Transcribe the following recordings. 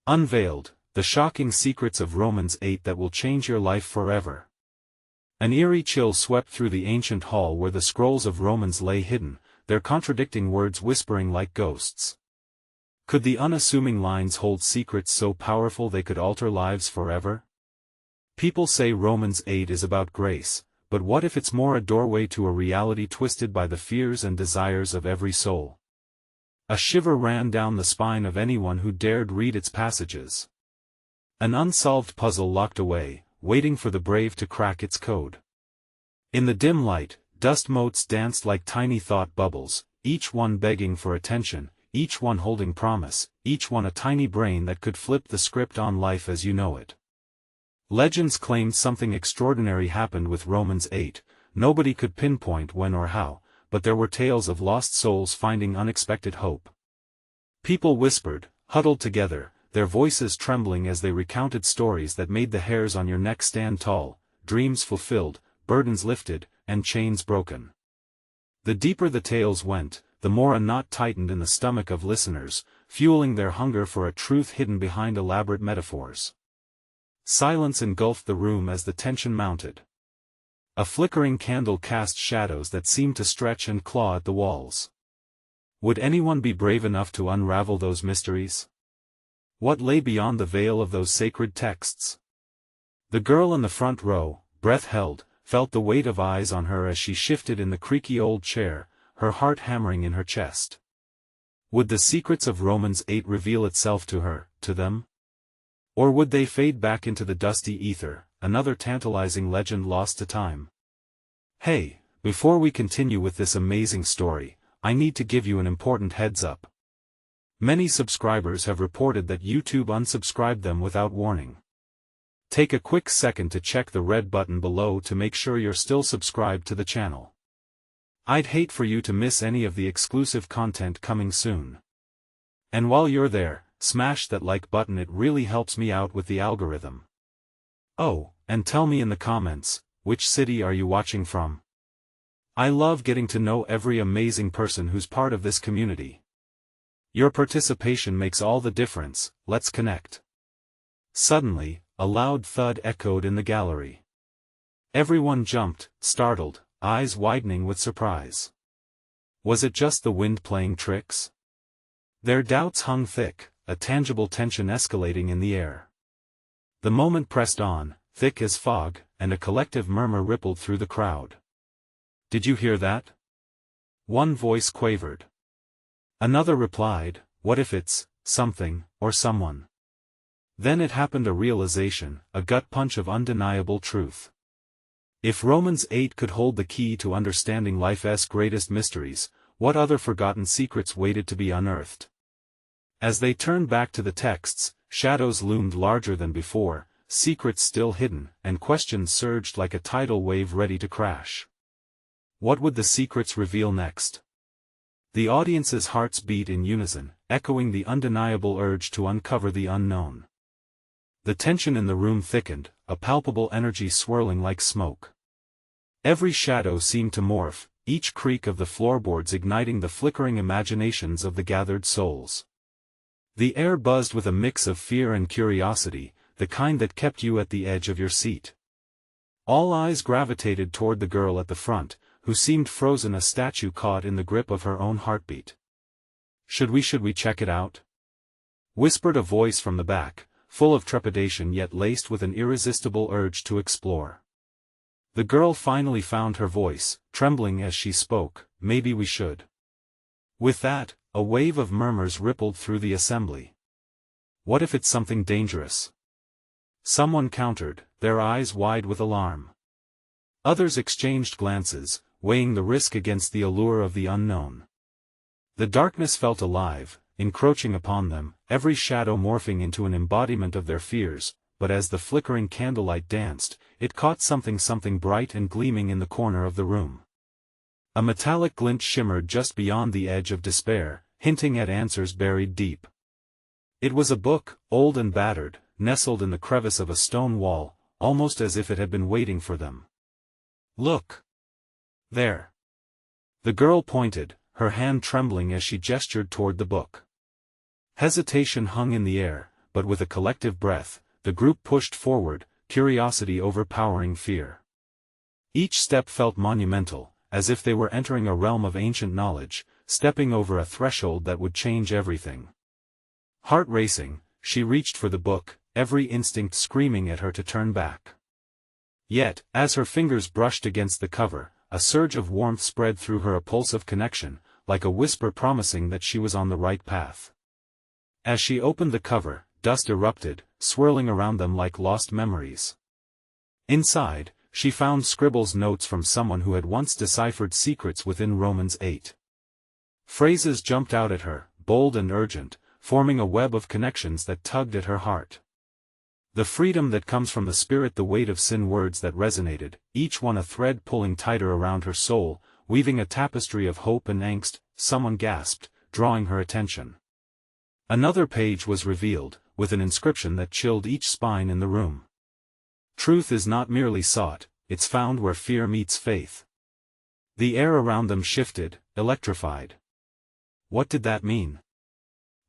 Unveiled, the shocking secrets of Romans 8 that will change your life forever. An eerie chill swept through the ancient hall where the scrolls of Romans lay hidden, their contradicting words whispering like ghosts. Could the unassuming lines hold secrets so powerful they could alter lives forever? People say Romans 8 is about grace, but what if it's more a doorway to a reality twisted by the fears and desires of every soul? A shiver ran down the spine of anyone who dared read its passages. An unsolved puzzle locked away, waiting for the brave to crack its code. In the dim light, dust motes danced like tiny thought bubbles, each one begging for attention, each one holding promise, each one a tiny brain that could flip the script on life as you know it. Legends claimed something extraordinary happened with Romans 8, nobody could pinpoint when or how, but there were tales of lost souls finding unexpected hope. People whispered, huddled together, their voices trembling as they recounted stories that made the hairs on your neck stand tall, dreams fulfilled, burdens lifted, and chains broken. The deeper the tales went, the more a knot tightened in the stomach of listeners, fueling their hunger for a truth hidden behind elaborate metaphors. Silence engulfed the room as the tension mounted. A flickering candle cast shadows that seemed to stretch and claw at the walls. Would anyone be brave enough to unravel those mysteries? What lay beyond the veil of those sacred texts? The girl in the front row, breath held, felt the weight of eyes on her as she shifted in the creaky old chair, her heart hammering in her chest. Would the secrets of Romans 8 reveal itself to her, to them? Or would they fade back into the dusty ether, another tantalizing legend lost to time? Hey, before we continue with this amazing story, I need to give you an important heads up. Many subscribers have reported that YouTube unsubscribed them without warning. Take a quick second to check the red button below to make sure you're still subscribed to the channel. I'd hate for you to miss any of the exclusive content coming soon. And while you're there, smash that like button, it really helps me out with the algorithm. Oh, and tell me in the comments, which city are you watching from? I love getting to know every amazing person who's part of this community. Your participation makes all the difference, let's connect. Suddenly, a loud thud echoed in the gallery. Everyone jumped, startled, eyes widening with surprise. Was it just the wind playing tricks? Their doubts hung thick, a tangible tension escalating in the air. The moment pressed on, thick as fog, and a collective murmur rippled through the crowd. Did you hear that? One voice quavered. Another replied, what if it's something, or someone? Then it happened, a realization, a gut punch of undeniable truth. If Romans 8 could hold the key to understanding life's greatest mysteries, what other forgotten secrets waited to be unearthed? As they turned back to the texts, shadows loomed larger than before, secrets still hidden, and questions surged like a tidal wave ready to crash. What would the secrets reveal next? The audience's hearts beat in unison, echoing the undeniable urge to uncover the unknown. The tension in the room thickened, a palpable energy swirling like smoke. Every shadow seemed to morph, each creak of the floorboards igniting the flickering imaginations of the gathered souls. The air buzzed with a mix of fear and curiosity, the kind that kept you at the edge of your seat. All eyes gravitated toward the girl at the front, who seemed frozen, a statue caught in the grip of her own heartbeat. Should we check it out? Whispered a voice from the back, full of trepidation yet laced with an irresistible urge to explore. The girl finally found her voice, trembling as she spoke, maybe we should. With that, a wave of murmurs rippled through the assembly. What if it's something dangerous? Someone countered, their eyes wide with alarm. Others exchanged glances, weighing the risk against the allure of the unknown. The darkness felt alive, encroaching upon them, every shadow morphing into an embodiment of their fears, but as the flickering candlelight danced, it caught something bright and gleaming in the corner of the room. A metallic glint shimmered just beyond the edge of despair, hinting at answers buried deep. It was a book, old and battered, nestled in the crevice of a stone wall, almost as if it had been waiting for them. Look! There! The girl pointed, her hand trembling as she gestured toward the book. Hesitation hung in the air, but with a collective breath, the group pushed forward, curiosity overpowering fear. Each step felt monumental, as if they were entering a realm of ancient knowledge, stepping over a threshold that would change everything. Heart racing, she reached for the book, every instinct screaming at her to turn back. Yet, as her fingers brushed against the cover, a surge of warmth spread through her, a pulse of connection, like a whisper promising that she was on the right path. As she opened the cover, dust erupted, swirling around them like lost memories. Inside, she found scribbles, notes from someone who had once deciphered secrets within Romans 8. Phrases jumped out at her, bold and urgent, forming a web of connections that tugged at her heart. The freedom that comes from the Spirit, the weight of sin, words that resonated, each one a thread pulling tighter around her soul, weaving a tapestry of hope and angst. Someone gasped, drawing her attention. Another page was revealed, with an inscription that chilled each spine in the room. Truth is not merely sought, it's found where fear meets faith. The air around them shifted, electrified. What did that mean?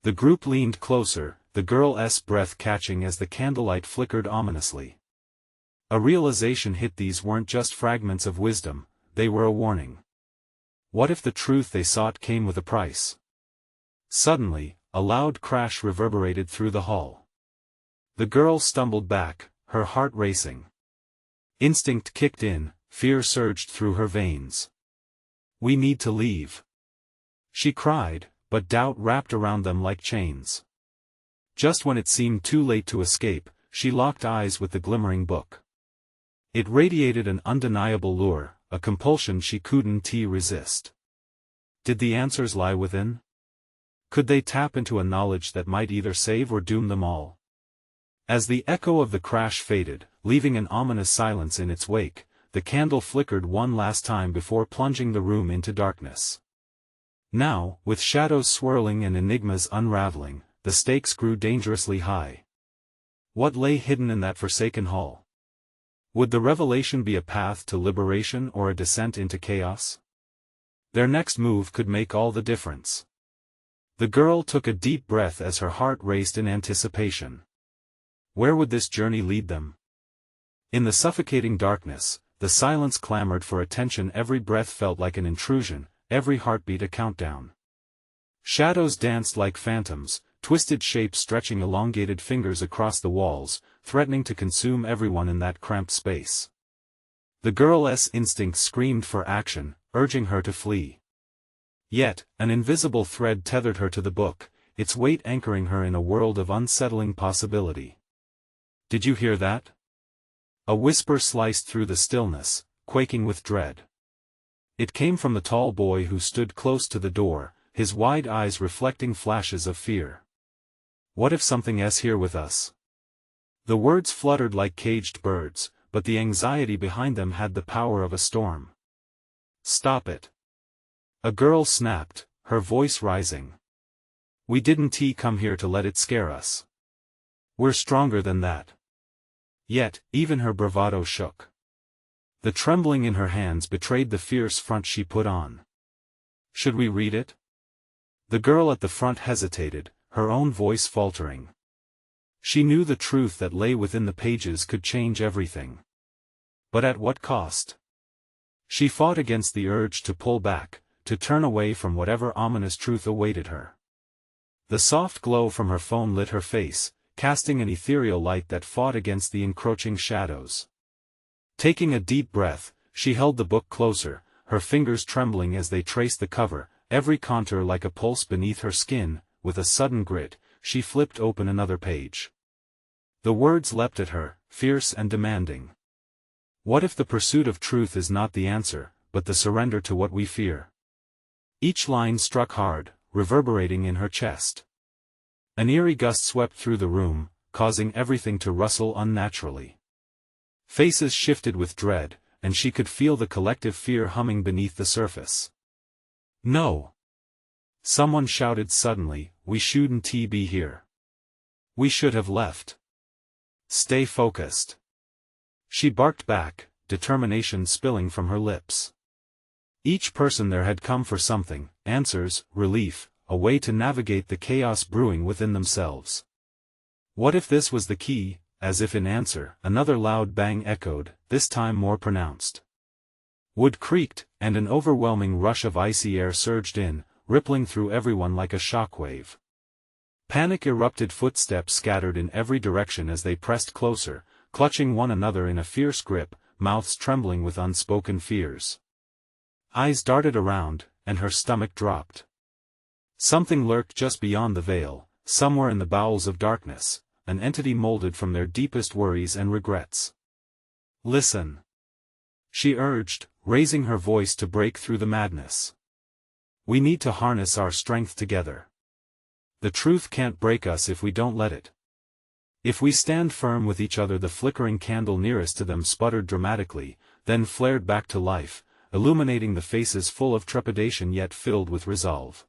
The group leaned closer, the girl's breath catching as the candlelight flickered ominously. A realization hit: these weren't just fragments of wisdom, they were a warning. What if the truth they sought came with a price? Suddenly, a loud crash reverberated through the hall. The girl stumbled back, her heart racing. Instinct kicked in, fear surged through her veins. "We need to leave," she cried, but doubt wrapped around them like chains. Just when it seemed too late to escape, she locked eyes with the glimmering book. It radiated an undeniable lure, a compulsion she couldn't resist. Did the answers lie within? Could they tap into a knowledge that might either save or doom them all? As the echo of the crash faded, leaving an ominous silence in its wake, the candle flickered one last time before plunging the room into darkness. Now, with shadows swirling and enigmas unraveling, the stakes grew dangerously high. What lay hidden in that forsaken hall? Would the revelation be a path to liberation or a descent into chaos? Their next move could make all the difference. The girl took a deep breath as her heart raced in anticipation. Where would this journey lead them? In the suffocating darkness, the silence clamored for attention. Every breath felt like an intrusion, every heartbeat a countdown. Shadows danced like phantoms, twisted shapes stretching elongated fingers across the walls, threatening to consume everyone in that cramped space. The girl's instincts screamed for action, urging her to flee. Yet, an invisible thread tethered her to the book, its weight anchoring her in a world of unsettling possibility. "Did you hear that?" A whisper sliced through the stillness, quaking with dread. It came from the tall boy who stood close to the door, his wide eyes reflecting flashes of fear. "What if something's here with us?" The words fluttered like caged birds, but the anxiety behind them had the power of a storm. "Stop it!" a girl snapped, her voice rising. "We didn't come here to let it scare us. We're stronger than that." Yet, even her bravado shook. The trembling in her hands betrayed the fierce front she put on. "Should we read it?" The girl at the front hesitated, her own voice faltering. She knew the truth that lay within the pages could change everything. But at what cost? She fought against the urge to pull back, to turn away from whatever ominous truth awaited her. The soft glow from her phone lit her face, casting an ethereal light that fought against the encroaching shadows. Taking a deep breath, she held the book closer, her fingers trembling as they traced the cover, every contour like a pulse beneath her skin. With a sudden grit, she flipped open another page. The words leapt at her, fierce and demanding. What if the pursuit of truth is not the answer, but the surrender to what we fear? Each line struck hard, reverberating in her chest. An eerie gust swept through the room, causing everything to rustle unnaturally. Faces shifted with dread, and she could feel the collective fear humming beneath the surface. "No!" someone shouted suddenly, "We shouldn't be here. We should have left. Stay focused." She barked back, determination spilling from her lips. Each person there had come for something: answers, relief, a way to navigate the chaos brewing within themselves. What if this was the key? As if in answer, another loud bang echoed, this time more pronounced. Wood creaked, and an overwhelming rush of icy air surged in, rippling through everyone like a shockwave. Panic erupted, footsteps scattered in every direction as they pressed closer, clutching one another in a fierce grip, mouths trembling with unspoken fears. Eyes darted around, and her stomach dropped. Something lurked just beyond the veil, somewhere in the bowels of darkness, an entity molded from their deepest worries and regrets. Listen, she urged, raising her voice to break through the madness. We need to harness our strength together. The truth can't break us if we don't let it. If we stand firm with each other. The flickering candle nearest to them sputtered dramatically, then flared back to life, illuminating the faces full of trepidation yet filled with resolve.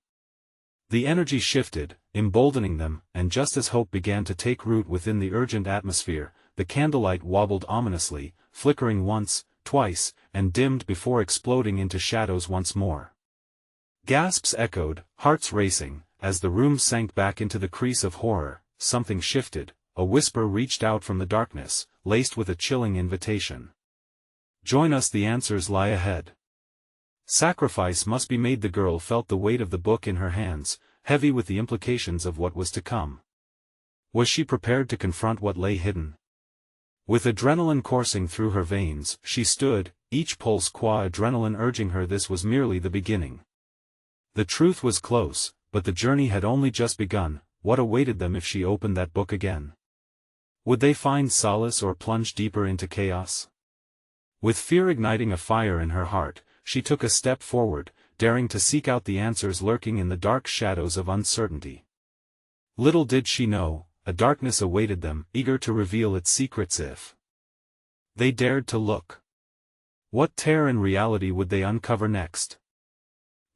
The energy shifted, emboldening them, and just as hope began to take root within the urgent atmosphere, the candlelight wobbled ominously, flickering once, twice, and dimmed before exploding into shadows once more. Gasps echoed, hearts racing, as the room sank back into the crease of horror. Something shifted, a whisper reached out from the darkness, laced with a chilling invitation. Join us, the answers lie ahead. Sacrifice must be made. The girl felt the weight of the book in her hands, heavy with the implications of what was to come. Was she prepared to confront what lay hidden? With adrenaline coursing through her veins, she stood, each pulse qua adrenaline urging her this was merely the beginning. The truth was close, but the journey had only just begun. What awaited them if she opened that book again? Would they find solace or plunge deeper into chaos? With fear igniting a fire in her heart, she took a step forward, daring to seek out the answers lurking in the dark shadows of uncertainty. Little did she know, a darkness awaited them, eager to reveal its secrets if they dared to look. What terror and reality would they uncover next?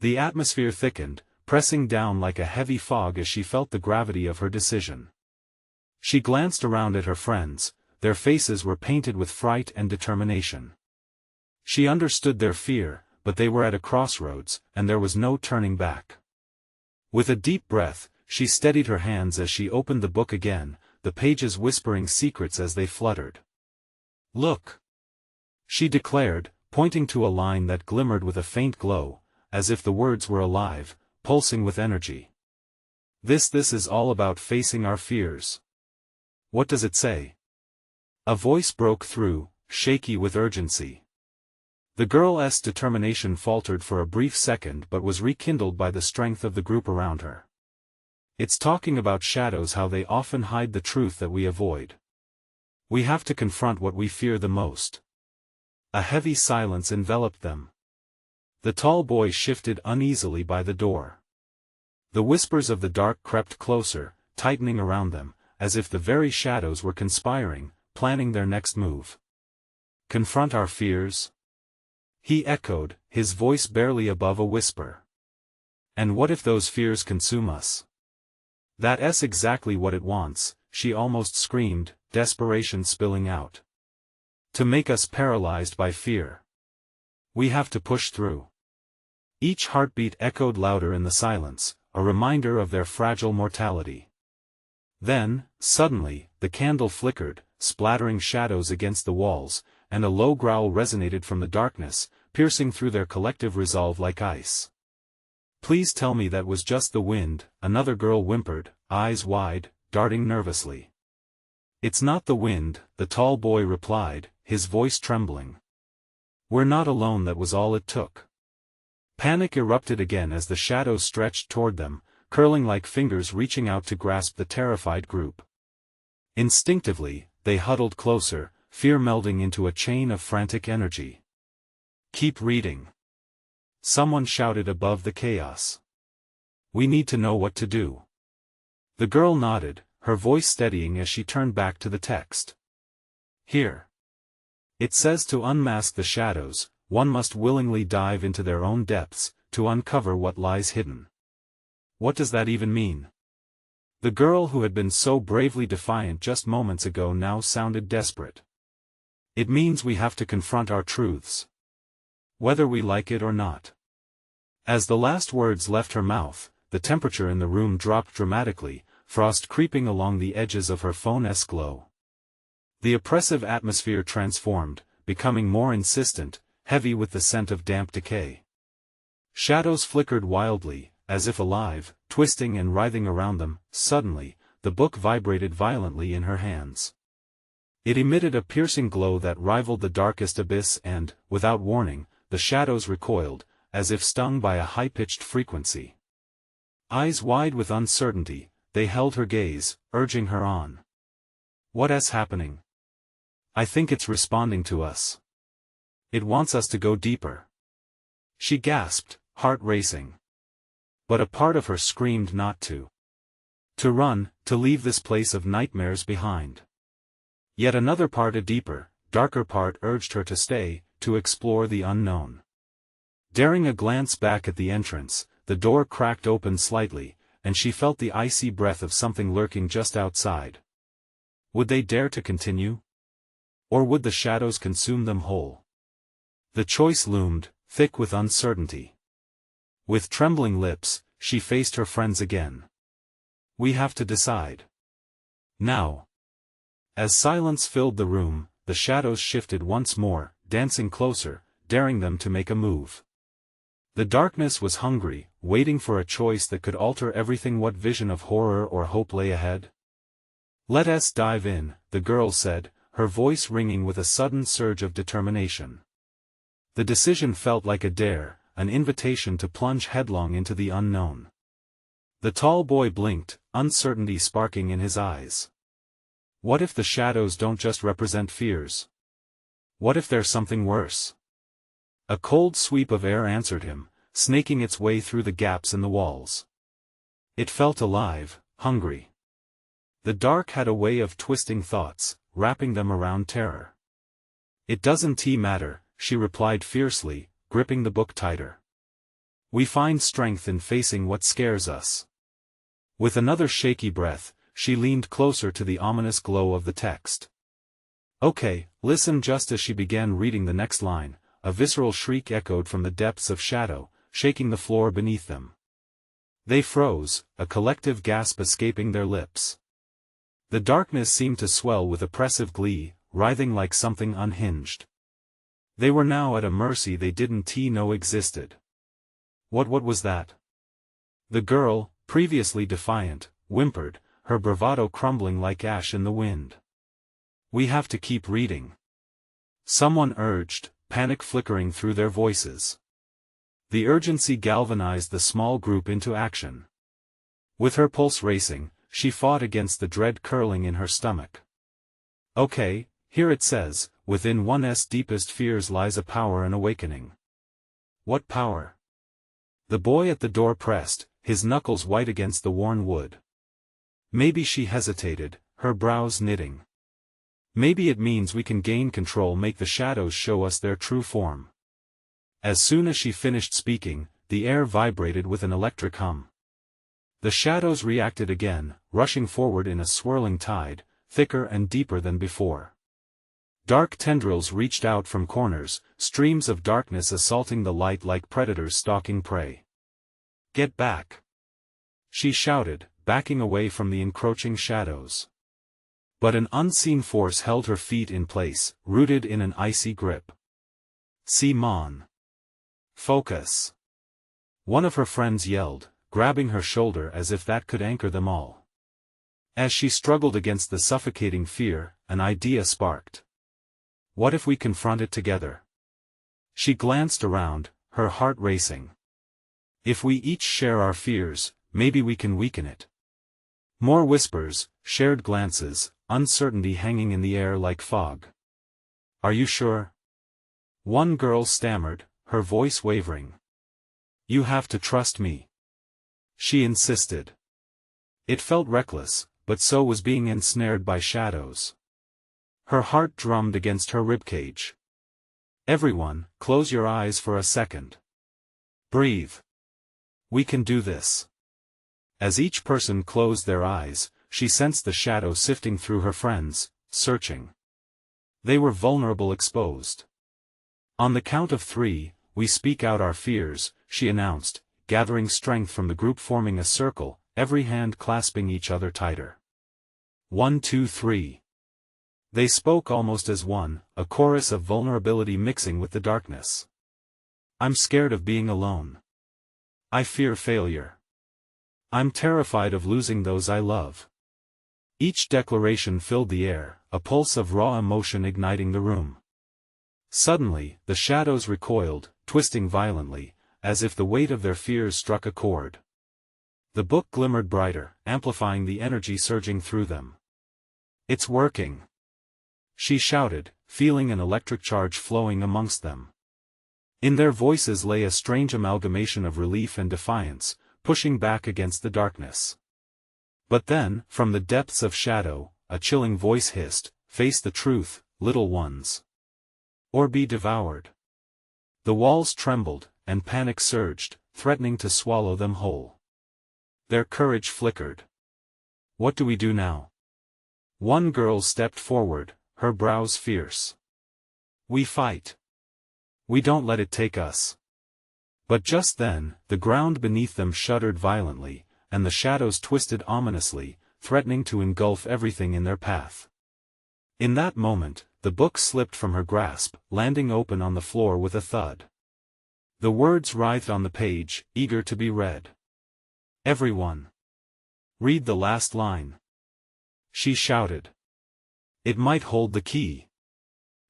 The atmosphere thickened, pressing down like a heavy fog as she felt the gravity of her decision. She glanced around at her friends, their faces were painted with fright and determination. She understood their fear, but they were at a crossroads, and there was no turning back. With a deep breath, she steadied her hands as she opened the book again, the pages whispering secrets as they fluttered. Look, she declared, pointing to a line that glimmered with a faint glow, as if the words were alive, pulsing with energy. This is all about facing our fears. What does it say? A voice broke through, shaky with urgency. The girl's determination faltered for a brief second but was rekindled by the strength of the group around her. It's talking about shadows, how they often hide the truth that we avoid. We have to confront what we fear the most. A heavy silence enveloped them. The tall boy shifted uneasily by the door. The whispers of the dark crept closer, tightening around them, as if the very shadows were conspiring, planning their next move. Confront our fears? He echoed, his voice barely above a whisper. And what if those fears consume us? That's exactly what it wants, she almost screamed, desperation spilling out. To make us paralyzed by fear. We have to push through. Each heartbeat echoed louder in the silence, a reminder of their fragile mortality. Then, suddenly, the candle flickered, splattering shadows against the walls, and a low growl resonated from the darkness, piercing through their collective resolve like ice. Please tell me that was just the wind, another girl whimpered, eyes wide, darting nervously. It's not the wind, the tall boy replied, his voice trembling. We're not alone. That was all it took. Panic erupted again as the shadows stretched toward them, curling like fingers reaching out to grasp the terrified group. Instinctively, they huddled closer, fear melding into a chain of frantic energy. Keep reading. Someone shouted above the chaos. We need to know what to do. The girl nodded, her voice steadying as she turned back to the text. Here. It says to unmask the shadows, one must willingly dive into their own depths, to uncover what lies hidden. What does that even mean? The girl who had been so bravely defiant just moments ago now sounded desperate. It means we have to confront our truths. Whether we like it or not. As the last words left her mouth, the temperature in the room dropped dramatically, frost creeping along the edges of her phone's glow. The oppressive atmosphere transformed, becoming more insistent, heavy with the scent of damp decay. Shadows flickered wildly, as if alive, twisting and writhing around them. Suddenly, the book vibrated violently in her hands. It emitted a piercing glow that rivaled the darkest abyss and, without warning, the shadows recoiled, as if stung by a high-pitched frequency. Eyes wide with uncertainty, they held her gaze, urging her on. "What's happening? I think it's responding to us. It wants us to go deeper." She gasped, heart racing. But a part of her screamed not to. To run, to leave this place of nightmares behind. Yet another part, a deeper, darker part, urged her to stay, to explore the unknown. Daring a glance back at the entrance, the door cracked open slightly, and she felt the icy breath of something lurking just outside. Would they dare to continue? Or would the shadows consume them whole? The choice loomed, thick with uncertainty. With trembling lips, she faced her friends again. "We have to decide. Now." As silence filled the room, the shadows shifted once more, dancing closer, daring them to make a move. The darkness was hungry, waiting for a choice that could alter everything. What vision of horror or hope lay ahead? "Let us dive in," the girl said, her voice ringing with a sudden surge of determination. The decision felt like a dare, an invitation to plunge headlong into the unknown. The tall boy blinked, uncertainty sparking in his eyes. What if the shadows don't just represent fears? What if there's something worse? A cold sweep of air answered him, snaking its way through the gaps in the walls. It felt alive, hungry. The dark had a way of twisting thoughts, wrapping them around terror. "It doesn't matter," she replied fiercely, gripping the book tighter. "We find strength in facing what scares us." With another shaky breath, she leaned closer to the ominous glow of the text. "Okay, listen." Just as she began reading the next line, a visceral shriek echoed from the depths of shadow, shaking the floor beneath them. They froze, a collective gasp escaping their lips. The darkness seemed to swell with oppressive glee, writhing like something unhinged. They were now at a mercy they didn't know existed. What was that? The girl, previously defiant, whimpered, her bravado crumbling like ash in the wind. "We have to keep reading," someone urged, panic flickering through their voices. The urgency galvanized the small group into action. With her pulse racing, she fought against the dread curling in her stomach. "Okay, here it says, within one's deepest fears lies a power and awakening." "What power?" The boy at the door pressed, his knuckles white against the worn wood. Maybe she hesitated, her brows knitting. "Maybe it means we can gain control, make the shadows show us their true form." As soon as she finished speaking, the air vibrated with an electric hum. The shadows reacted again, rushing forward in a swirling tide, thicker and deeper than before. Dark tendrils reached out from corners, streams of darkness assaulting the light like predators stalking prey. "Get back!" she shouted, backing away from the encroaching shadows. But an unseen force held her feet in place, rooted in an icy grip. "Simon! Focus!" one of her friends yelled, grabbing her shoulder as if that could anchor them all. As she struggled against the suffocating fear, an idea sparked. What if we confront it together? She glanced around, her heart racing. If we each share our fears, maybe we can weaken it. More whispers, shared glances, uncertainty hanging in the air like fog. "Are you sure?" one girl stammered, her voice wavering. "You have to trust me," she insisted. It felt reckless, but so was being ensnared by shadows. Her heart drummed against her ribcage. "Everyone, close your eyes for a second. Breathe. We can do this." As each person closed their eyes, she sensed the shadow sifting through her friends, searching. They were vulnerable, exposed. "On the count of 3, we speak out our fears," she announced, gathering strength from the group, forming a circle, every hand clasping each other tighter. 1, 2, 3. They spoke almost as one, a chorus of vulnerability mixing with the darkness. I'm scared of being alone. I fear failure. I'm terrified of losing those I love. Each declaration filled the air, a pulse of raw emotion igniting the room. Suddenly, the shadows recoiled, twisting violently, as if the weight of their fears struck a chord. The book glimmered brighter, amplifying the energy surging through them. It's working! She shouted, feeling an electric charge flowing amongst them. In their voices lay a strange amalgamation of relief and defiance, pushing back against the darkness. But then, from the depths of shadow, a chilling voice hissed, "Face the truth, little ones. Or be devoured." The walls trembled, and panic surged, threatening to swallow them whole. Their courage flickered. What do we do now? One girl stepped forward, her brows fierce. We fight. We don't let it take us. But just then, the ground beneath them shuddered violently, and the shadows twisted ominously, threatening to engulf everything in their path. In that moment, the book slipped from her grasp, landing open on the floor with a thud. The words writhed on the page, eager to be read. Everyone! Read the last line. She shouted. It might hold the key.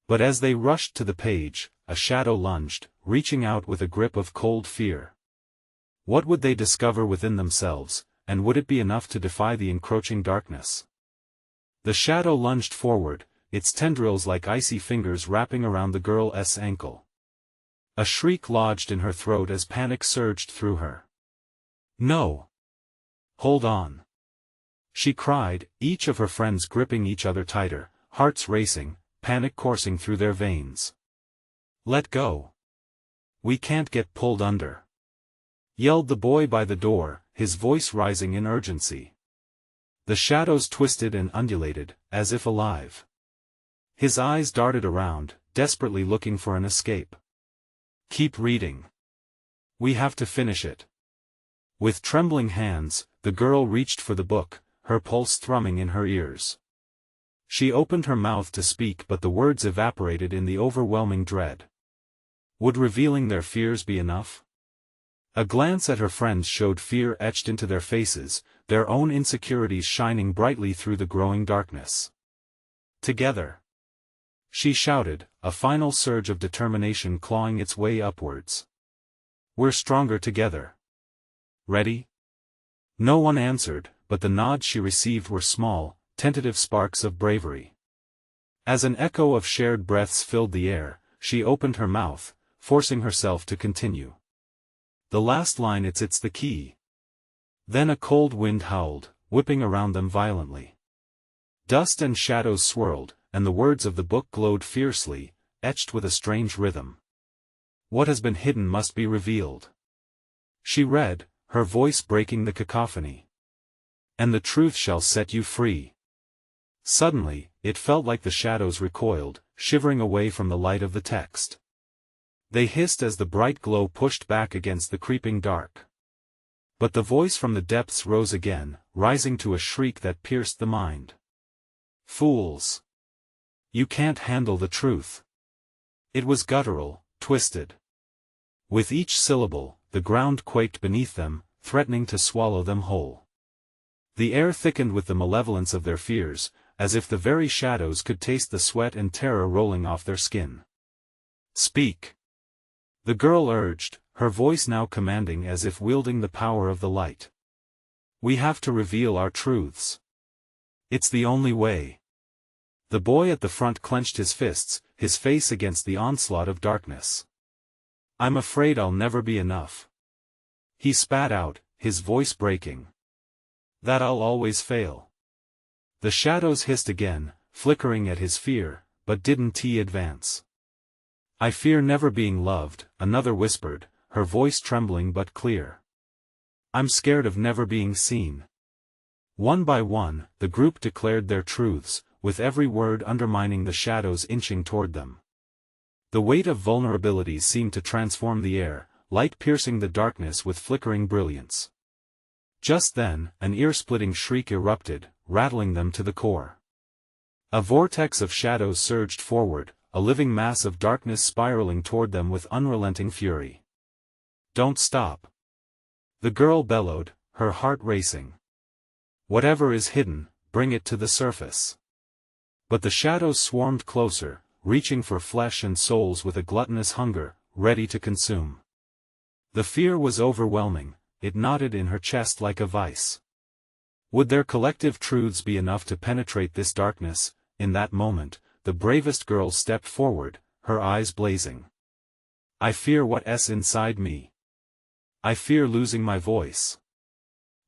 But as they rushed to the page, a shadow lunged, reaching out with a grip of cold fear. What would they discover within themselves, and would it be enough to defy the encroaching darkness? The shadow lunged forward, its tendrils like icy fingers wrapping around the girl's ankle. A shriek lodged in her throat as panic surged through her. No! Hold on! She cried, each of her friends gripping each other tighter, hearts racing, panic coursing through their veins. Let go! We can't get pulled under! Yelled the boy by the door, his voice rising in urgency. The shadows twisted and undulated, as if alive. His eyes darted around, desperately looking for an escape. Keep reading. We have to finish it. With trembling hands, the girl reached for the book, her pulse thrumming in her ears. She opened her mouth to speak, but the words evaporated in the overwhelming dread. Would revealing their fears be enough? A glance at her friends showed fear etched into their faces, their own insecurities shining brightly through the growing darkness. Together! She shouted, a final surge of determination clawing its way upwards. We're stronger together. Ready? No one answered, but the nods she received were small, tentative sparks of bravery. As an echo of shared breaths filled the air, she opened her mouth, forcing herself to continue. The last line, it's the key. Then a cold wind howled, whipping around them violently. Dust and shadows swirled, and the words of the book glowed fiercely, etched with a strange rhythm. What has been hidden must be revealed. She read, her voice breaking the cacophony. And the truth shall set you free. Suddenly, it felt like the shadows recoiled, shivering away from the light of the text. They hissed as the bright glow pushed back against the creeping dark. But the voice from the depths rose again, rising to a shriek that pierced the mind. Fools! You can't handle the truth. It was guttural, twisted. With each syllable, the ground quaked beneath them, threatening to swallow them whole. The air thickened with the malevolence of their fears, as if the very shadows could taste the sweat and terror rolling off their skin. Speak! The girl urged, her voice now commanding as if wielding the power of the light. We have to reveal our truths. It's the only way. The boy at the front clenched his fists, his face against the onslaught of darkness. I'm afraid I'll never be enough. He spat out, his voice breaking. That I'll always fail. The shadows hissed again, flickering at his fear, but didn't he advance? I fear never being loved, another whispered, her voice trembling but clear. I'm scared of never being seen. One by one, the group declared their truths, with every word undermining the shadows inching toward them. The weight of vulnerability seemed to transform the air, light piercing the darkness with flickering brilliance. Just then, an ear-splitting shriek erupted, rattling them to the core. A vortex of shadows surged forward, a living mass of darkness spiraling toward them with unrelenting fury. "Don't stop!" the girl bellowed, her heart racing. "Whatever is hidden, bring it to the surface." But the shadows swarmed closer, reaching for flesh and souls with a gluttonous hunger, ready to consume. The fear was overwhelming, it knotted in her chest like a vice. Would their collective truths be enough to penetrate this darkness? In that moment, the bravest girl stepped forward, her eyes blazing. "I fear what's inside me. I fear losing my voice."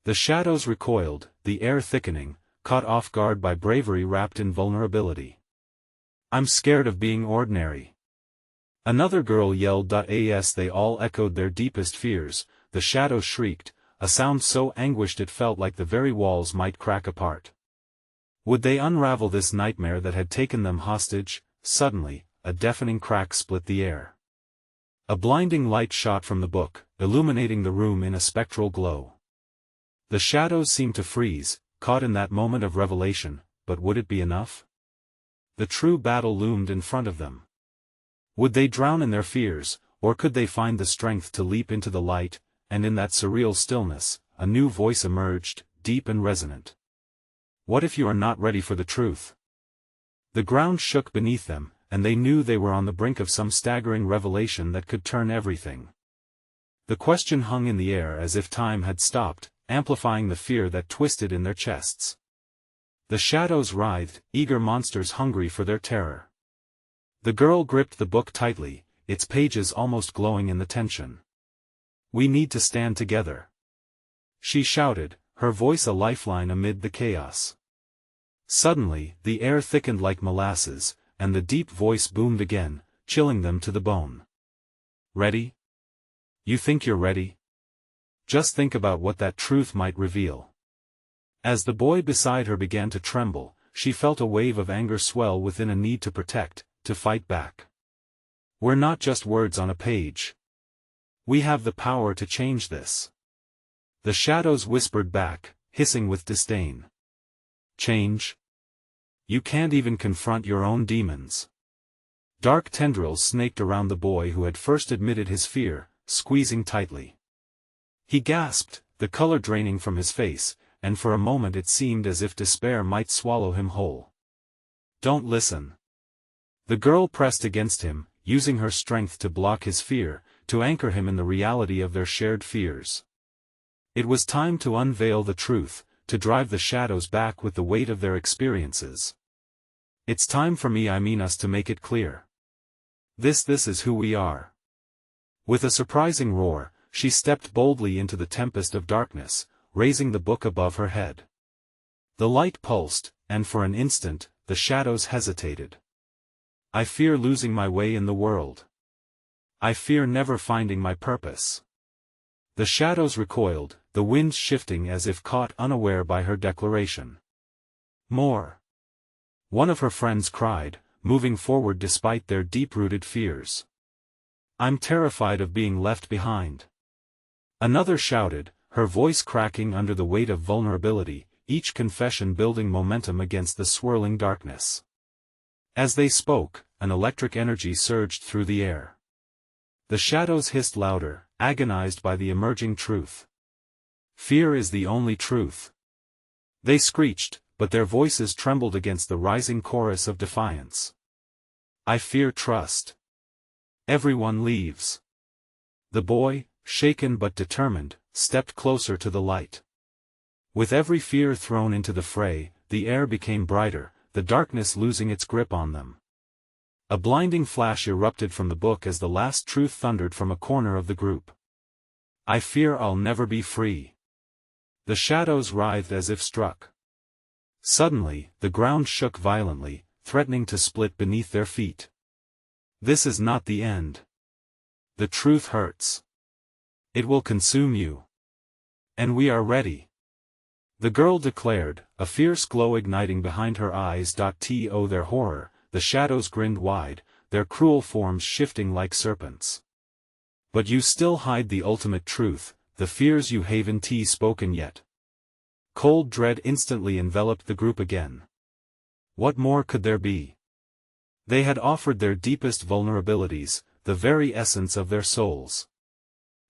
The shadows recoiled, the air thickening, caught off guard by bravery wrapped in vulnerability. "I'm scared of being ordinary." Another girl yelled. As they all echoed their deepest fears, the shadows shrieked, a sound so anguished it felt like the very walls might crack apart. Would they unravel this nightmare that had taken them hostage? Suddenly, a deafening crack split the air. A blinding light shot from the book, illuminating the room in a spectral glow. The shadows seemed to freeze, caught in that moment of revelation, but would it be enough? The true battle loomed in front of them. Would they drown in their fears, or could they find the strength to leap into the light? And in that surreal stillness, a new voice emerged, deep and resonant. "What if you are not ready for the truth?" The ground shook beneath them, and they knew they were on the brink of some staggering revelation that could turn everything. The question hung in the air as if time had stopped, amplifying the fear that twisted in their chests. The shadows writhed, eager monsters hungry for their terror. The girl gripped the book tightly, its pages almost glowing in the tension. "We need to stand together," she shouted, her voice a lifeline amid the chaos. Suddenly, the air thickened like molasses, and the deep voice boomed again, chilling them to the bone. "Ready? You think you're ready? Just think about what that truth might reveal." As the boy beside her began to tremble, she felt a wave of anger swell within, a need to protect, to fight back. "We're not just words on a page. We have the power to change this." The shadows whispered back, hissing with disdain. "Change? You can't even confront your own demons." Dark tendrils snaked around the boy who had first admitted his fear, squeezing tightly. He gasped, the color draining from his face, and for a moment it seemed as if despair might swallow him whole. "Don't listen." The girl pressed against him, using her strength to block his fear, to anchor him in the reality of their shared fears. It was time to unveil the truth, to drive the shadows back with the weight of their experiences. "It's time for me, I mean us, to make it clear. This is who we are." With a surprising roar, she stepped boldly into the tempest of darkness, raising the book above her head. The light pulsed, and for an instant, the shadows hesitated. "I fear losing my way in the world. I fear never finding my purpose." The shadows recoiled, the winds shifting as if caught unaware by her declaration. "More!" one of her friends cried, moving forward despite their deep-rooted fears. "I'm terrified of being left behind." Another shouted, her voice cracking under the weight of vulnerability, each confession building momentum against the swirling darkness. As they spoke, an electric energy surged through the air. The shadows hissed louder, agonized by the emerging truth. "Fear is the only truth." They screeched, but their voices trembled against the rising chorus of defiance. "I fear trust. Everyone leaves." The boy, shaken but determined, stepped closer to the light. With every fear thrown into the fray, the air became brighter, the darkness losing its grip on them. A blinding flash erupted from the book as the last truth thundered from a corner of the group. "I fear I'll never be free." The shadows writhed as if struck. Suddenly, the ground shook violently, threatening to split beneath their feet. "This is not the end. The truth hurts. It will consume you. And we are ready," the girl declared, a fierce glow igniting behind her eyes. To their horror, the shadows grinned wide, their cruel forms shifting like serpents. "But you still hide the ultimate truth," the fears you haven't spoken yet. Cold dread instantly enveloped the group again. What more could there be? They had offered their deepest vulnerabilities, the very essence of their souls.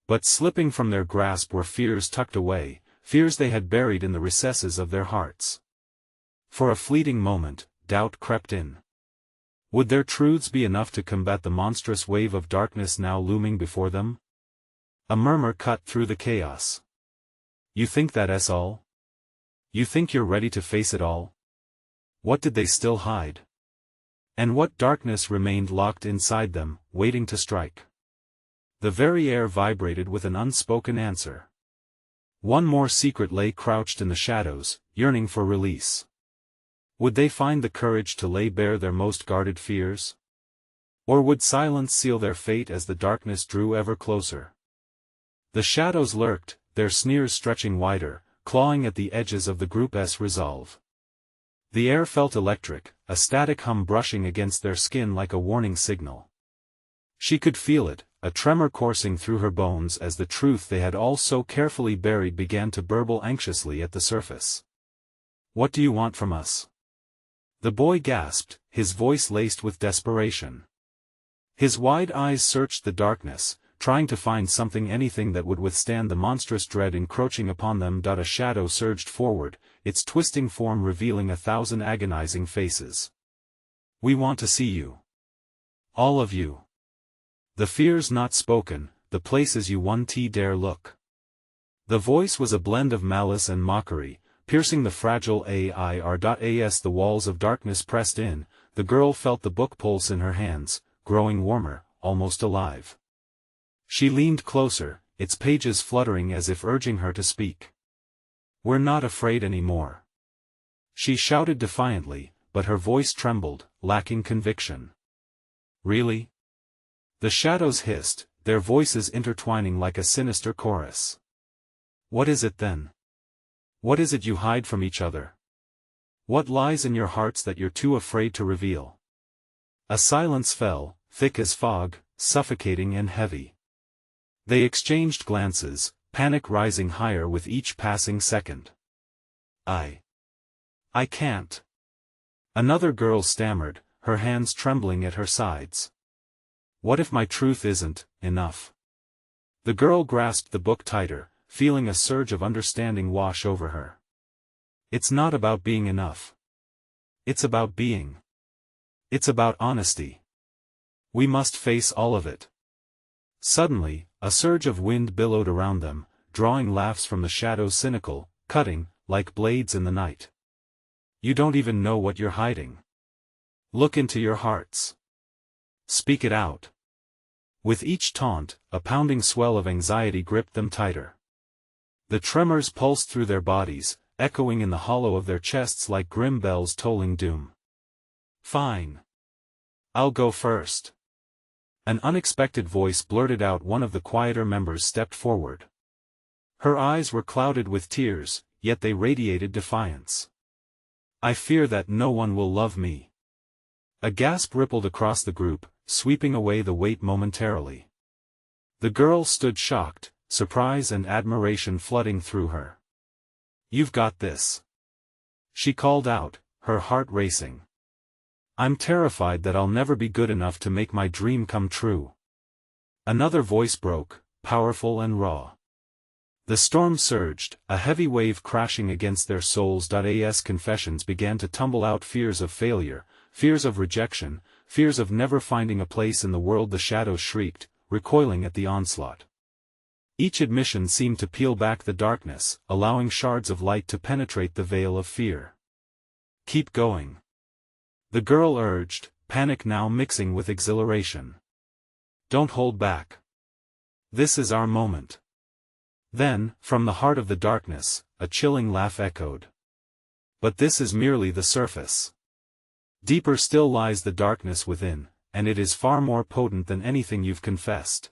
But slipping from their grasp were fears tucked away, fears they had buried in the recesses of their hearts. For a fleeting moment, doubt crept in. Would their truths be enough to combat the monstrous wave of darkness now looming before them? A murmur cut through the chaos. You think that's all? You think you're ready to face it all? What did they still hide? And what darkness remained locked inside them, waiting to strike? The very air vibrated with an unspoken answer. One more secret lay crouched in the shadows, yearning for release. Would they find the courage to lay bare their most guarded fears? Or would silence seal their fate as the darkness drew ever closer? The shadows lurked, their sneers stretching wider, clawing at the edges of the group's resolve. The air felt electric, a static hum brushing against their skin like a warning signal. She could feel it, a tremor coursing through her bones as the truth they had all so carefully buried began to burble anxiously at the surface. What do you want from us? The boy gasped, his voice laced with desperation. His wide eyes searched the darkness, trying to find anything that would withstand the monstrous dread encroaching upon them. A shadow surged forward, its twisting form revealing 1,000 agonizing faces. We want to see you. All of you. The fears not spoken, the places you won't dare look. The voice was a blend of malice and mockery, piercing the fragile air. The walls of darkness pressed in, the girl felt the book pulse in her hands, growing warmer, almost alive. She leaned closer, its pages fluttering as if urging her to speak. We're not afraid anymore. She shouted defiantly, but her voice trembled, lacking conviction. Really? The shadows hissed, their voices intertwining like a sinister chorus. What is it then? What is it you hide from each other? What lies in your hearts that you're too afraid to reveal? A silence fell, thick as fog, suffocating and heavy. They exchanged glances, panic rising higher with each passing second. I can't. Another girl stammered, her hands trembling at her sides. What if my truth isn't enough? The girl grasped the book tighter, feeling a surge of understanding wash over her. It's not about being enough. It's about being. It's about honesty. We must face all of it. Suddenly, a surge of wind billowed around them, drawing laughs from the shadows, cynical, cutting, like blades in the night. You don't even know what you're hiding. Look into your hearts. Speak it out. With each taunt, a pounding swell of anxiety gripped them tighter. The tremors pulsed through their bodies, echoing in the hollow of their chests like grim bells tolling doom. Fine. I'll go first. An unexpected voice blurted out. One of the quieter members stepped forward. Her eyes were clouded with tears, yet they radiated defiance. I fear that no one will love me. A gasp rippled across the group, sweeping away the weight momentarily. The girl stood shocked, surprise and admiration flooding through her. You've got this. She called out, her heart racing. I'm terrified that I'll never be good enough to make my dream come true. Another voice broke, powerful and raw. The storm surged, a heavy wave crashing against their souls. As confessions began to tumble out, fears of failure, fears of rejection, fears of never finding a place in the world. The shadows shrieked, recoiling at the onslaught. Each admission seemed to peel back the darkness, allowing shards of light to penetrate the veil of fear. Keep going. The girl urged, panic now mixing with exhilaration. Don't hold back. This is our moment. Then, from the heart of the darkness, a chilling laugh echoed. But this is merely the surface. Deeper still lies the darkness within, and it is far more potent than anything you've confessed.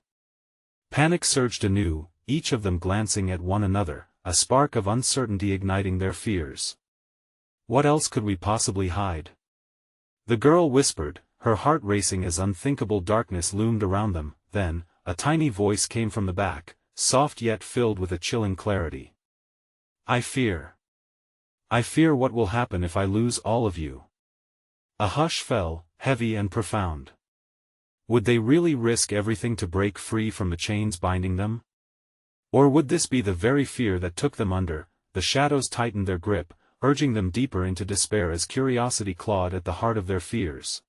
Panic surged anew, each of them glancing at one another, a spark of uncertainty igniting their fears. What else could we possibly hide? The girl whispered, her heart racing as unthinkable darkness loomed around them. Then, a tiny voice came from the back, soft yet filled with a chilling clarity. I fear what will happen if I lose all of you." A hush fell, heavy and profound. Would they really risk everything to break free from the chains binding them? Or would this be the very fear that took them under? The shadows tightened their grip, urging them deeper into despair as curiosity clawed at the heart of their fears.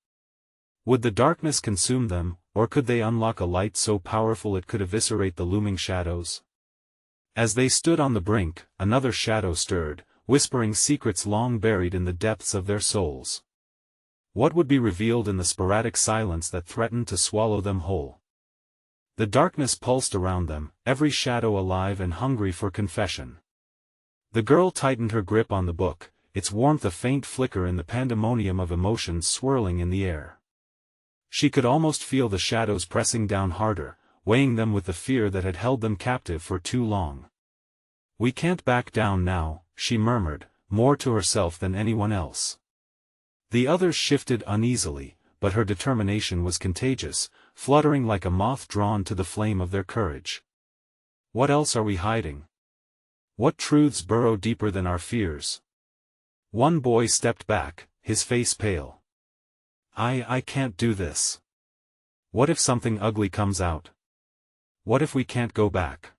Would the darkness consume them, or could they unlock a light so powerful it could eviscerate the looming shadows? As they stood on the brink, another shadow stirred, whispering secrets long buried in the depths of their souls. What would be revealed in the sporadic silence that threatened to swallow them whole? The darkness pulsed around them, every shadow alive and hungry for confession. The girl tightened her grip on the book, its warmth a faint flicker in the pandemonium of emotions swirling in the air. She could almost feel the shadows pressing down harder, weighing them with the fear that had held them captive for too long. "We can't back down now," she murmured, more to herself than anyone else. The others shifted uneasily, but her determination was contagious, fluttering like a moth drawn to the flame of their courage. "What else are we hiding? What truths burrow deeper than our fears?" One boy stepped back, his face pale. I can't do this. What if something ugly comes out? What if we can't go back?"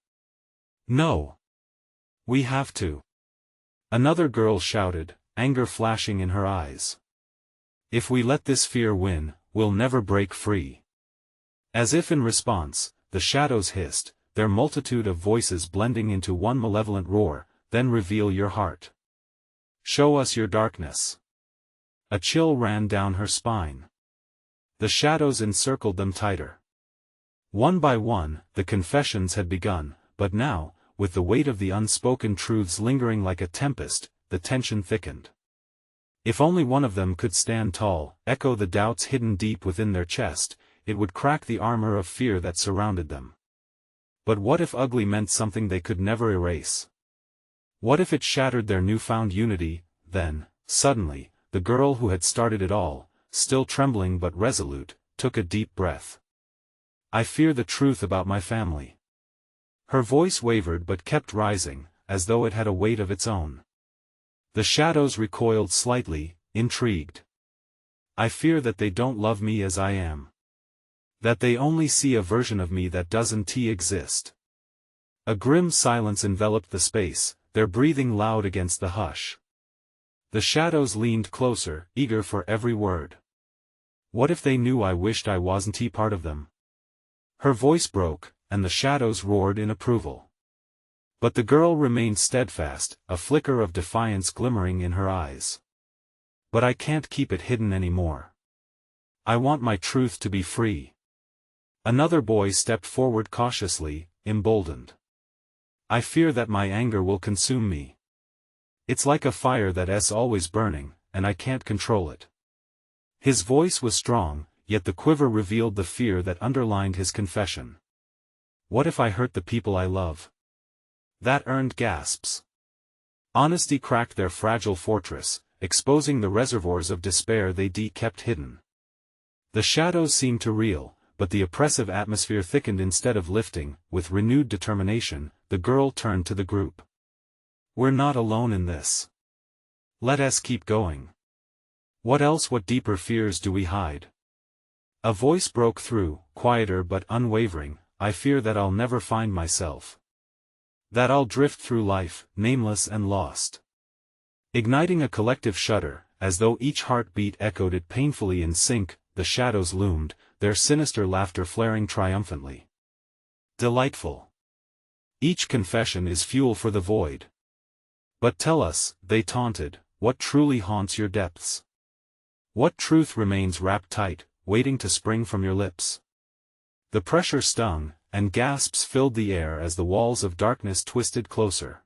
"No. We have to." Another girl shouted, anger flashing in her eyes. "If we let this fear win, we'll never break free." As if in response, the shadows hissed, their multitude of voices blending into one malevolent roar, "Then reveal your heart. Show us your darkness." A chill ran down her spine. The shadows encircled them tighter. One by one, the confessions had begun, but now, with the weight of the unspoken truths lingering like a tempest, the tension thickened. If only one of them could stand tall, echo the doubts hidden deep within their chest, it would crack the armor of fear that surrounded them. But what if ugly meant something they could never erase? What if it shattered their newfound unity? Then, suddenly, the girl who had started it all, still trembling but resolute, took a deep breath. "I fear the truth about my family." Her voice wavered but kept rising, as though it had a weight of its own. The shadows recoiled slightly, intrigued. "I fear that they don't love me as I am. That they only see a version of me that doesn't exist." A grim silence enveloped the space, their breathing loud against the hush. The shadows leaned closer, eager for every word. "What if they knew I wished I wasn't part of them?" Her voice broke, and the shadows roared in approval. But the girl remained steadfast, a flicker of defiance glimmering in her eyes. "But I can't keep it hidden anymore. I want my truth to be free." Another boy stepped forward cautiously, emboldened. "I fear that my anger will consume me. It's like a fire that's always burning, and I can't control it." His voice was strong, yet the quiver revealed the fear that underlined his confession. "What if I hurt the people I love?" That earned gasps. Honesty cracked their fragile fortress, exposing the reservoirs of despair they kept hidden. The shadows seemed to reel, but the oppressive atmosphere thickened instead of lifting. With renewed determination, the girl turned to the group. "We're not alone in this. Let us keep going. What else, what deeper fears do we hide?" A voice broke through, quieter but unwavering. "I fear that I'll never find myself. That I'll drift through life, nameless and lost." Igniting a collective shudder, as though each heartbeat echoed it painfully in sync, the shadows loomed, their sinister laughter flaring triumphantly. "Delightful. Each confession is fuel for the void. But tell us," they taunted, "what truly haunts your depths? What truth remains wrapped tight, waiting to spring from your lips?" The pressure stung, and gasps filled the air as the walls of darkness twisted closer.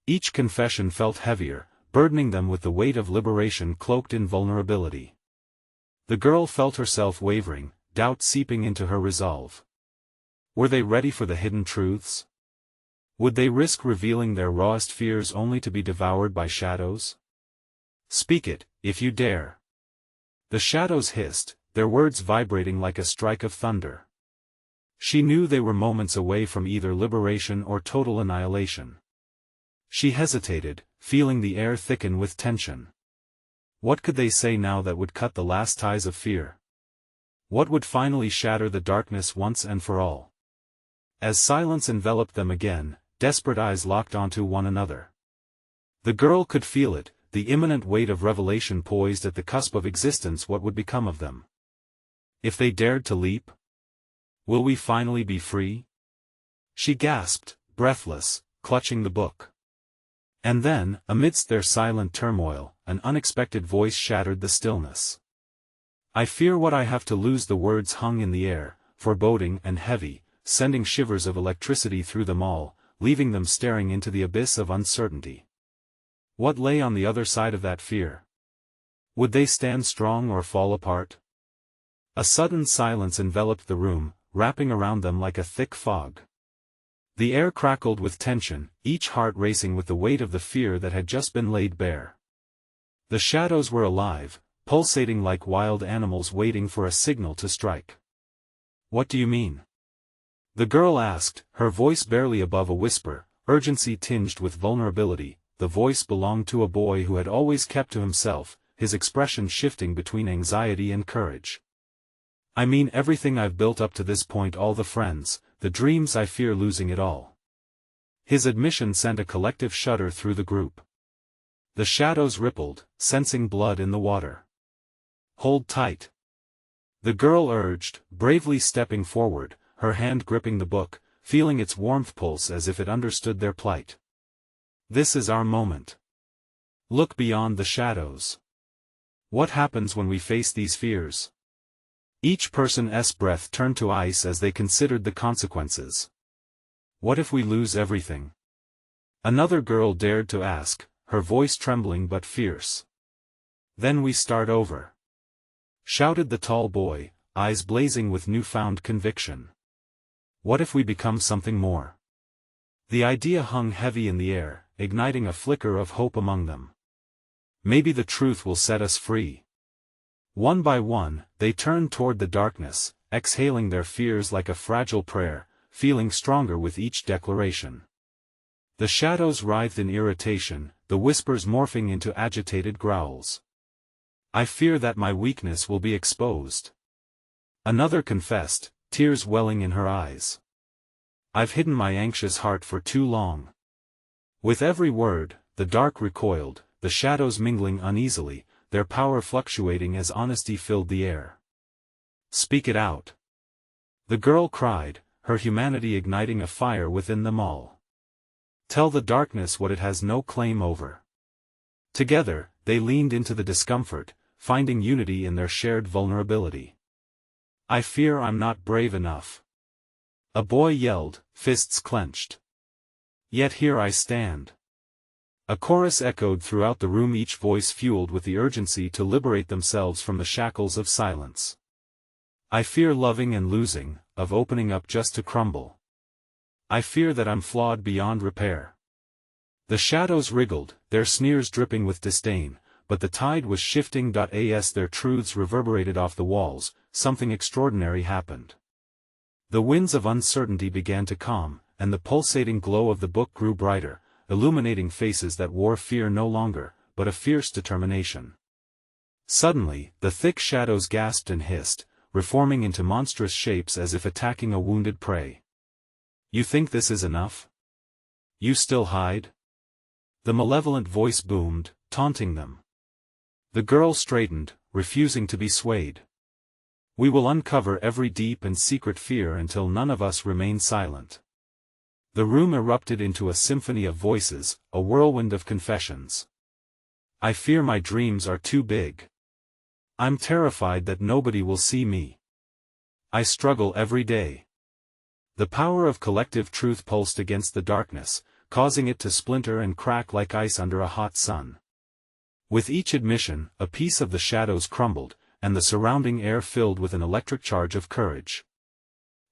Each confession felt heavier, burdening them with the weight of liberation cloaked in vulnerability. The girl felt herself wavering, doubt seeping into her resolve. Were they ready for the hidden truths? Would they risk revealing their rawest fears only to be devoured by shadows? "Speak it, if you dare." The shadows hissed, their words vibrating like a strike of thunder. She knew they were moments away from either liberation or total annihilation. She hesitated, feeling the air thicken with tension. What could they say now that would cut the last ties of fear? What would finally shatter the darkness once and for all? As silence enveloped them again, desperate eyes locked onto one another. The girl could feel it, the imminent weight of revelation poised at the cusp of existence. What would become of them? If they dared to leap? Will we finally be free? She gasped, breathless, clutching the book. And then, amidst their silent turmoil, an unexpected voice shattered the stillness. I fear what I have to lose. The words hung in the air, foreboding and heavy, sending shivers of electricity through them all, leaving them staring into the abyss of uncertainty. What lay on the other side of that fear? Would they stand strong or fall apart? A sudden silence enveloped the room, wrapping around them like a thick fog. The air crackled with tension, each heart racing with the weight of the fear that had just been laid bare. The shadows were alive, pulsating like wild animals waiting for a signal to strike. What do you mean? The girl asked, her voice barely above a whisper, urgency tinged with vulnerability. The voice belonged to a boy who had always kept to himself, his expression shifting between anxiety and courage. I mean everything I've built up to this point, all the friends, the dreams. I fear losing it all. His admission sent a collective shudder through the group. The shadows rippled, sensing blood in the water. Hold tight. The girl urged, bravely stepping forward, her hand gripping the book, feeling its warmth pulse as if it understood their plight. This is our moment. Look beyond the shadows. What happens when we face these fears? Each person's breath turned to ice as they considered the consequences. What if we lose everything? Another girl dared to ask, her voice trembling but fierce. Then we start over. Shouted the tall boy, eyes blazing with newfound conviction. What if we become something more? The idea hung heavy in the air, igniting a flicker of hope among them. Maybe the truth will set us free. One by one, they turned toward the darkness, exhaling their fears like a fragile prayer, feeling stronger with each declaration. The shadows writhed in irritation, the whispers morphing into agitated growls. I fear that my weakness will be exposed. Another confessed, tears welling in her eyes. I've hidden my anxious heart for too long. With every word, the dark recoiled, the shadows mingling uneasily, their power fluctuating as honesty filled the air. Speak it out. The girl cried, her humanity igniting a fire within them all. Tell the darkness what it has no claim over. Together, they leaned into the discomfort, finding unity in their shared vulnerability. I fear I'm not brave enough. A boy yelled, fists clenched. Yet here I stand. A chorus echoed throughout the room, each voice fueled with the urgency to liberate themselves from the shackles of silence. I fear loving and losing, of opening up just to crumble. I fear that I'm flawed beyond repair. The shadows wriggled, their sneers dripping with disdain, but the tide was shifting. As their truths reverberated off the walls, something extraordinary happened. The winds of uncertainty began to calm, and the pulsating glow of the book grew brighter, illuminating faces that wore fear no longer, but a fierce determination. Suddenly, the thick shadows gasped and hissed, reforming into monstrous shapes as if attacking a wounded prey. You think this is enough? You still hide? The malevolent voice boomed, taunting them. The girl straightened, refusing to be swayed. We will uncover every deep and secret fear until none of us remain silent. The room erupted into a symphony of voices, a whirlwind of confessions. I fear my dreams are too big. I'm terrified that nobody will see me. I struggle every day. The power of collective truth pulsed against the darkness, causing it to splinter and crack like ice under a hot sun. With each admission, a piece of the shadows crumbled, and the surrounding air filled with an electric charge of courage.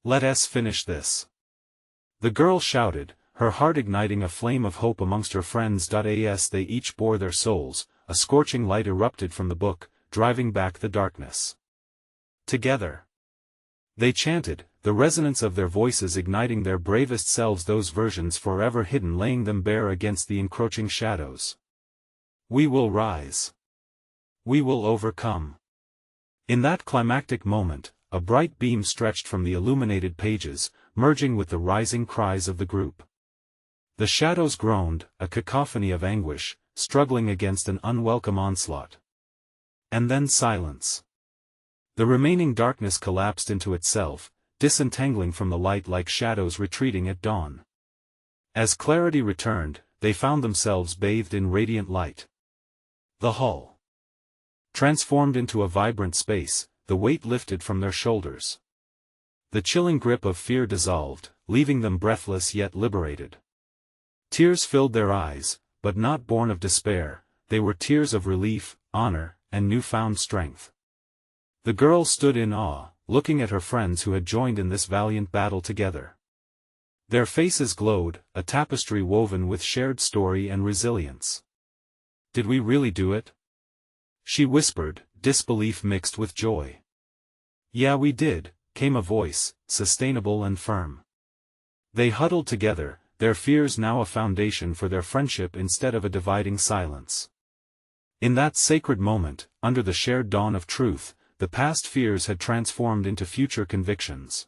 Let us finish this. The girl shouted, her heart igniting a flame of hope amongst her friends. As they each bore their souls, a scorching light erupted from the book, driving back the darkness. Together, they chanted, the resonance of their voices igniting their bravest selves, those versions forever hidden, laying them bare against the encroaching shadows. We will rise. We will overcome. In that climactic moment, a bright beam stretched from the illuminated pages, merging with the rising cries of the group. The shadows groaned, a cacophony of anguish, struggling against an unwelcome onslaught. And then silence. The remaining darkness collapsed into itself, disentangling from the light like shadows retreating at dawn. As clarity returned, they found themselves bathed in radiant light. The hall transformed into a vibrant space, the weight lifted from their shoulders. The chilling grip of fear dissolved, leaving them breathless yet liberated. Tears filled their eyes, but not born of despair, they were tears of relief, honor, and newfound strength. The girl stood in awe, looking at her friends who had joined in this valiant battle together. Their faces glowed, a tapestry woven with shared story and resilience. "Did we really do it?" she whispered, disbelief mixed with joy. "Yeah, we did," came a voice, sustainable and firm. They huddled together, their fears now a foundation for their friendship instead of a dividing silence. In that sacred moment, under the shared dawn of truth, the past fears had transformed into future convictions.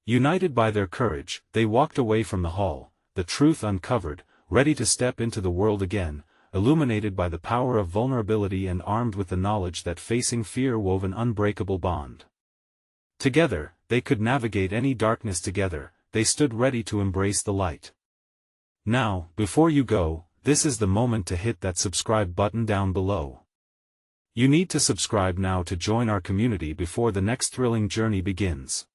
United by their courage, they walked away from the hall, the truth uncovered, ready to step into the world again, illuminated by the power of vulnerability and armed with the knowledge that facing fear wove an unbreakable bond. Together, they could navigate any darkness together, they stood ready to embrace the light. Now, before you go, this is the moment to hit that subscribe button down below. You need to subscribe now to join our community before the next thrilling journey begins.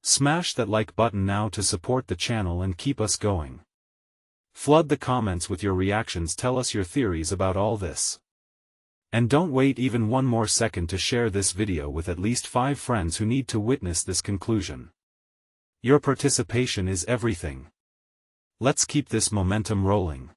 Smash that like button now to support the channel and keep us going. Flood the comments with your reactions, tell us your theories about all this. And don't wait even one more second to share this video with at least 5 friends who need to witness this conclusion. Your participation is everything. Let's keep this momentum rolling.